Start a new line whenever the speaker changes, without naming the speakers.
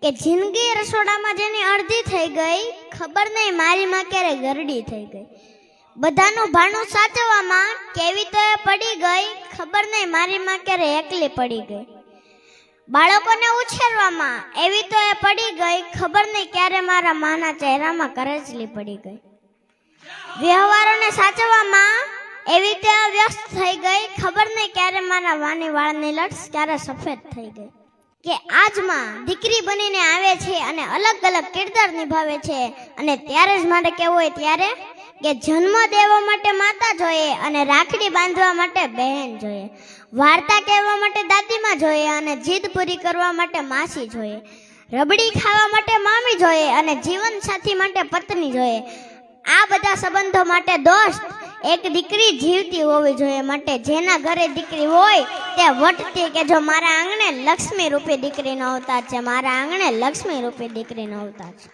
કે જિંદગી રસોડામાં જેની અડધી થઈ ગઈ, ખબર નહીં મારી માં ક્યારે ગરડી થઈ ગઈ. બધાનું ભાણું સાચવવામાં કેવી તો એ પડી ગઈ, ખબર નહીં મારી માં ક્યારે એકલી પડી ગઈ. બાળકોને ઉછેરવામાં એવી તો એ પડી ગઈ, ખબર નહીં ક્યારે મારા માના ચહેરામાં કરચલી પડી ગઈ. વ્યવહારોને સાચવવામાં એવી તો વ્યસ્ત થઈ ગઈ, ખબર નહીં ક્યારે મારા વાની વાળની લટ્સ ક્યારે સફેદ થઈ ગઈ. કે આજમાં દીકરી બનીને આવે છે અને અલગ અલગ કિરદાર નિભાવે છે, અને ત્યારે જ મારે કહેવું હોય ત્યારે કે જન્મ દેવા માટે માતા જોઈએ અને રાખડી બાંધવા માટે બહેન જોઈએ, વાર્તા કહેવા માટે દાદીમાં જોઈએ અને જીદ પૂરી કરવા માટે માસી જોઈએ, રબડી ખાવા માટે મામી જોઈએ અને જીવન સાથી માટે પત્ની જોઈએ. આ બધા સંબંધો માટે દોસ્ત એક દીકરી જીવતી હોવી જોઈએ. માટે જેના ઘરે દીકરી હોય તે વટતી કે જો મારા આંગણે લક્ષ્મી રૂપી દીકરીનો અવતાર છે, મારા આંગણે લક્ષ્મી રૂપી દીકરીનો અવતાર છે.